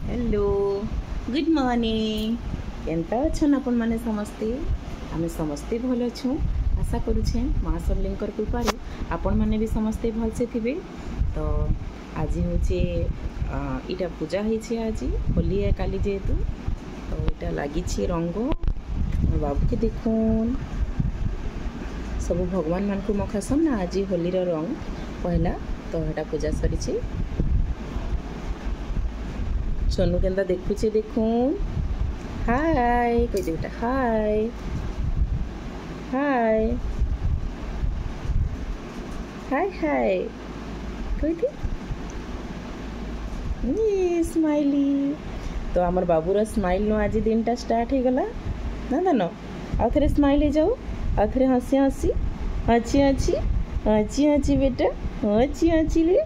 Hello good morning केनता अच्छन आपण माने समस्ते आमे समस्ते भल अच्छु आशा करुछे माँ सबलिंकर कृपारू आपण माने भी समस्ते भल से थिबे। तो आज होचे इटा पूजा होइछे आज होली है काली जेहेतु तो इटा लागिछि रंग बाबू के देखुन सब भगवान मान को मखासन ना आज होली रंग पहला तो एटा पूजा सरीछि। सोनू केंदा देखुचे देखून हाय कोई दे बेटा हाय हाय हाय हाय कोई दे स्माइली। तो आमर बाबूर स्माइल नो आज दिन टा स्टार्ट हो गला ना दान आउ थे स्माइल हो जाऊ आउ थे हसी हसी हची हची हची हची बेटा हची हची ले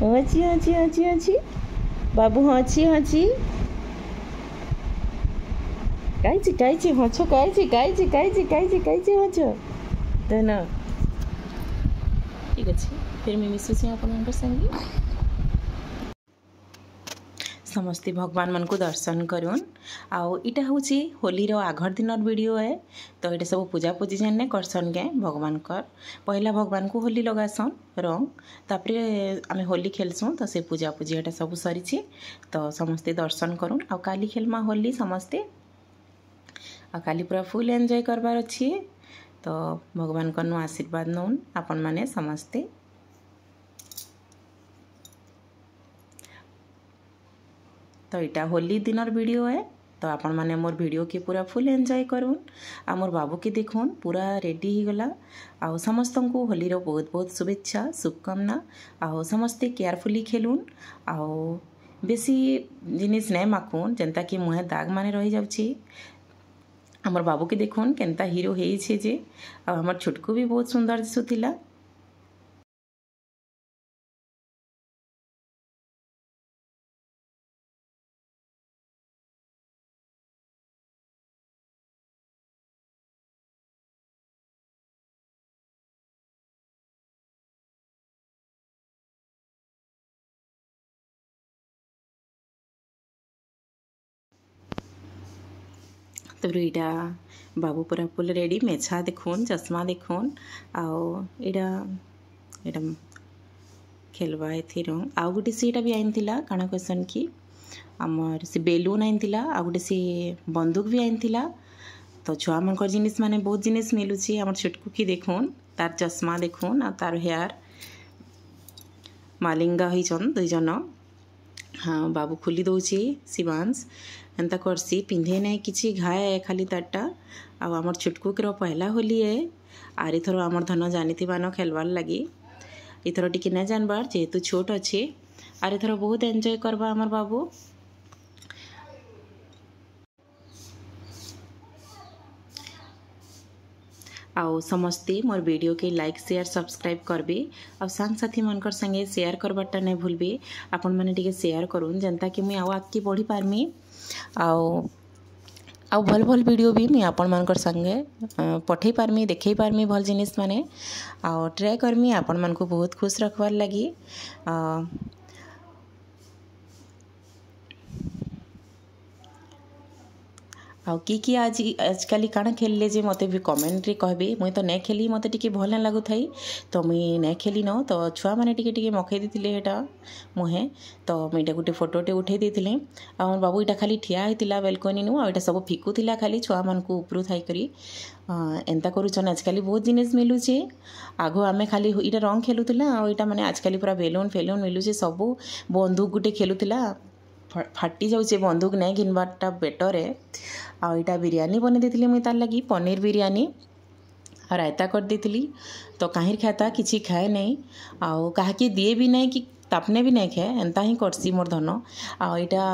हची हची हची हची बाबू हची हची काईची काईची हछ काईची काईची काईची काईची काईची हछ देना ठीक अच्छे फिर मैं मिसुसी आपन संगे समस्ते भगवान मन को दर्शन करूँ। आउ इटा हूँ होली आघर दिन वीडियो है तो ये सब पूजा पूजी जाने करसन के भगवान कर पहला भगवान को होली लगासन रंग तापर आम होली खेलसुँ तो से पूजा पूजी एटा सब सरी तो समस्ते दर्शन करूँ। आ काली खेलमा होली समस्ते आ काली पूरा फुल एंजॉय करबार अच्छी तो भगवान को आशीर्वाद नौन आपण माने समस्ते। तो इटा होली दिनर वीडियो है तो आपण माने मोर वीडियो के पूरा फुल एंजॉय करूँ। आ मोर बाबू के देखुन पूरा रेडी हो गला आ समस्त को होली बहुत बहुत शुभेच्छा शुभकामना। आ समस्ते केयरफुली खेलुन आ बेसी जिनिस नहीं माखुन जेनता कि मुहे दाग माने रही जाउछि। हमर बाबू के देखुन केनता हीरो हे छे जे आ हमर छोटकू भी बहुत सुंदर दिसुथिला। तो इटा बाबू पूरा फुल रेडी मेछा देखुन चश्मा देखुन आओ इटा इटा खेलवा एथि रंग आउ गोटे सीटा भी आईला काना क्वेश्चन कि आमर से बेलून आईला आ गोटे सी बंदूक भी आईला। तो छुआ मन जिनिस माने बहुत जिनिस मिलूची आमर छोटकू की देखुन तार चश्मा देखुन आ तार हेयर मालिंगा होइछन दुई जन। हाँ बाबू खोली दौची शिवांश एंता करसी पिंधे नहीं किसी घाए खाली तारटा आमर छोटकू के पहला होली है आर थर आमर धन जानी न खेलवार लगी इथर टी नहीं जानबार जेहेतु छोट अच्छे आर थर बहुत एंजॉय करवा आमर बाबू। आउ समस्ते मोर वीडियो के लाइक शेयर सब्सक्राइब करबे आ सांग साथी मनकर संगे शेयर करबाटा नहीं भूलबे आपण माने टिके शेयर करूँ जनता कि मुई आउ आगे बढ़ी पारमी आउ भल भल वीडियो भी मुई आपण मानकर संगे पठे पारमी देखे पारमी भल जिनिस माने आउ ट्राई करमी आपण मान को बहुत खुश रखवार लगी। आउ कि आजकल काण खेलले जे मते भी कमेंट रे कहबे मुई तो नहीं खेली मते टिके भल नहीं लागू थाई तो मुई नहीं खेली न तो छुआ माने टिके टिके मखई देथिले एटा मुहे तो मुईटा गोटे फोटोटे उठे देथिले आ हमर बाबू इटा खाली ठिया होइतिला बेलकनी नु आ एटा सब फिकुतिला खाली छुआ मान को उपरु थाई करी एंता करूछन आजकल बहुत जिनिस मिलुचे आगो आमे खाली इटा रंग खेलुतिला आ इटा माने आजकल पूरा बेलून फेलून मिलुचे सब बंदूक गुटे खेलुतिला फाटी जाऊे बंदूक नहीं घिनबारटा बेटर है। आ इटा बिरयानी बने देथिली मुई तार लगी पनीर बिरयानी और रायता कर देथिली तो काहिर खाता किसी खाए नहीं आउ काहे दिए भी नहीं कि तापने भी नहीं खाए एंता ही करसी मोर धन आ इटा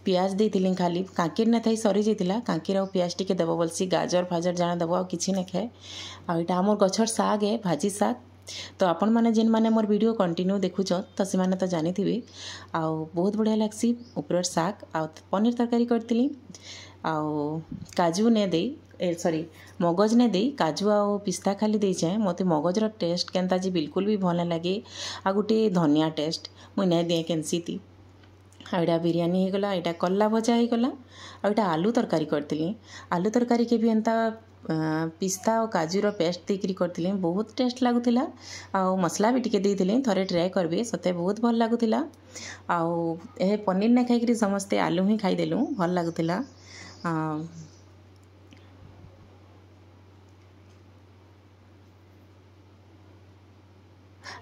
पियाज देथिली खाली कांकीर नहीं थी सरी जाइला कांकीर आ पियाज टिके देव बोलसी गाजर फाजर जाना देव आ किसी नहीं खाए आ इटा आमर गछर साग है भाजी साग तो आपण माने जेन माने मोर वीडियो कंटिन्यू देखुच तो से माने तो जानी थी आउ बहुत बढ़िया लगसी ऊपर साग आ पनीर तरकारी करती आउ काजू ने दे सॉरी मगज ने दे काजू आ पिस्ता खाली दे जाए मत मगजर टेस्ट केनता जी बिल्कुल भी भल लगे आ गोटे धनिया टेस्ट मुई नहीं दिए कैंसी थी आईटा बिरयानी हो गला, एटा कल्ला भजा हो गला, आईटा आलू तरकारी करतली। आलू तरकारी के भी एंता पिस्ता और काजूर पेस्ट देकर करतली, बहुत टेस्ट लगुला। आउ मसला भी टिके देइथिली, थरे ट्राए करबे, सते बहुत भल लगुला। आउ ए पनीर ना खाई समस्ते आलू ही खाईदेलु, भल लगुला।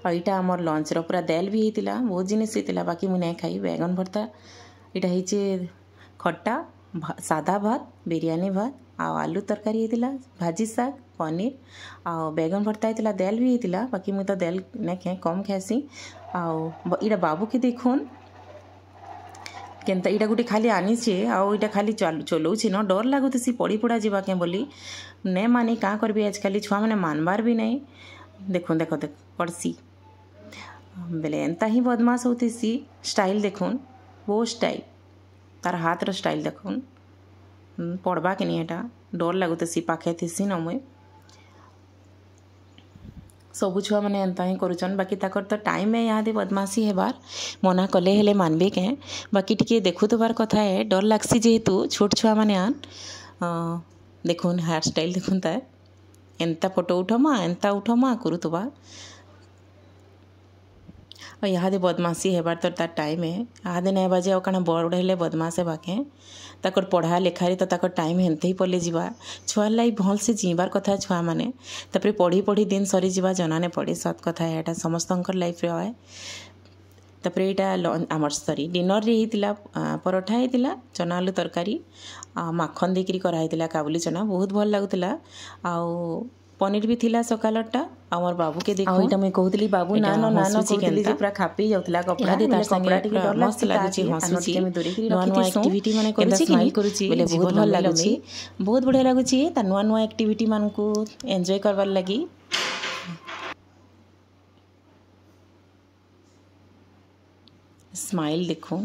और यहाँ आमर लंच पूरा दाल भी होता, बहुत जिनिस होता, बाकी मुझे नहीं खाई। बैगन भर्ता, यहाँ होचे खट्टा, सादा भात, बिरयानी भात, आलू तरकारी होता, भाजी साग, पनीर, आ बैगन भर्ता होता, दाल भी होता, बाकी मुझे तो दाल नहीं खाए, कम खाएसी। आईटा बाबू के देखुन केनता इटा गोटे खाली आनीचे, आईटा खाली चलाऊे न, डर लगुसी पड़ी पड़ा जावा के बोली नहीं मानी क्या करी। आजकल छुआ मैंने मानबार भी नहीं। देखो देखो देख पड़सी बेले एंता ही बदमाश होती सी। स्टाइल देखुन, वो स्टाइल तार हाथ रो स्टाइल देखुन, पड़वा के नहीं एटा डर लगुसी पाखे थी न। मुई सबु छुआ मैंने एंता ही करुचन, बाकी ताकर तो टाइम है यहाँ बदमाशी हेबार, मना कले हेले मानबे के, बाकी टिके देखुतबार कथा है। डर लगसी जेहेतु छोट छुआ मैंने आन देखुन हेयर स्टाइल देखुन तार एंता फोटो उठमा एंता उठमा करुतबा। और यहाँ बदमाशी हेबार तो तार टाइम है, यहाँ नहीं बाजे कण बड़ हेले बदमाश हेबाके ताकर पढ़ा लेखारे तो ताकर टाइम हेनते ही पले जीवा। छुआ लाइफ भल से जीवार कथा छुआ मैंने, तापर पढ़ी पढ़ी दिन सरी जीवा जना ने पड़े, सत कथा है यहाँ समस्तंकर लाइफ रे है। तापर यहाँ आमर सरी डिनर रे होता परोठा होता, चना आलू तरकारी, माखन देकर कराई काबुली चना, बहुत भल लगुला। आउ पनीर भी थिला सकालटा। आमर बाबू के देखो इटा मैं कहतली बाबू नानो नानो कहतली जे पूरा खापी जाउतला कपड़ा दे तार संगे टिके डर मस्त लागुची, हसुची, नुआ नुआ एक्टिविटी माने करूची कि करूची बोले बहुत भल लागुची, बहुत बढ़िया लागुची। ता नुआ नुआ एक्टिविटी मान को एन्जॉय करवार लगी। स्माइल देखो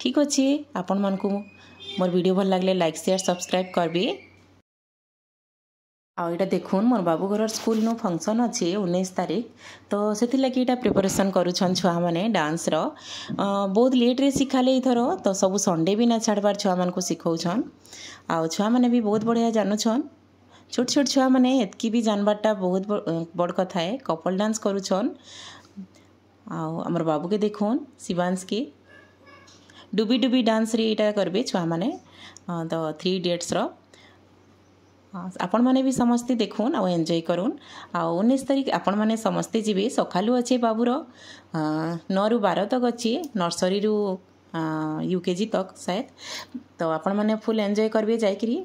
ठीक अच्छे। आपण मान को मोर वीडियो भल लगले लाइक शेयर सब्सक्राइब करबे। आईटा देखुन मोर बाबू घर स्कूल नो फंक्शन अच्छे 19 तारीख, तो से लगे प्रिपरेशन करुछन छुआ मैंने डांस रो। बहुत लेट रे सिखाले इथर, तो सब संडे भी ना छाड़बार छुआ मान को सिखौछन। आउ छुआ मैंने भी बहुत बढ़िया जानूछन, छोट छोट छुआ मैंने एतकी भी जानबारटा बहुत बड़ कथा है। कपल डांस करुछन। आउ हमर बाबू के देखुन शिवांश के डुबी डुबी डांस रे इटा करबे छुआ मैंने, तो 3 इडियट्स रो। आपण माने भी समस्ते देखुन आ एंजॉय करुन। आ 19 तारीख आपण माने समस्ते जीवे, सकालू अच्छे बाबूर 9 ରୁ 12 तक अच्छे, नर्सरी रू यूकेजी तक शायद, तो आपण माने फुल एंजॉय करबे जाइकरी।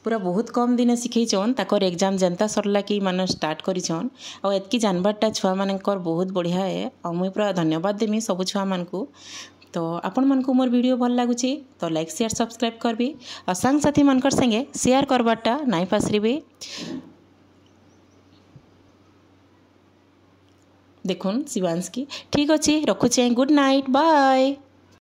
पूरा बहुत कम दिन शिखैछन, ताकर एग्जाम जनता सरला कि माने स्टार्ट करिछन। आ एतकी जानबारटा छुआ मानकर बहुत बढ़िया है। आ मुई पूरा धन्यवाद देमी सब छुआ मानकू। तो आपण मानकू मोर वीडियो भल लागुचे तो लाइक शेयर सब्सक्राइब करबे, और संग साथी मानकर संगे शेयर करबारटा नाई पासरिबे। देखुन शिवांश की ठीक अच्छे, रखुचे, गुड नाइट, बाय।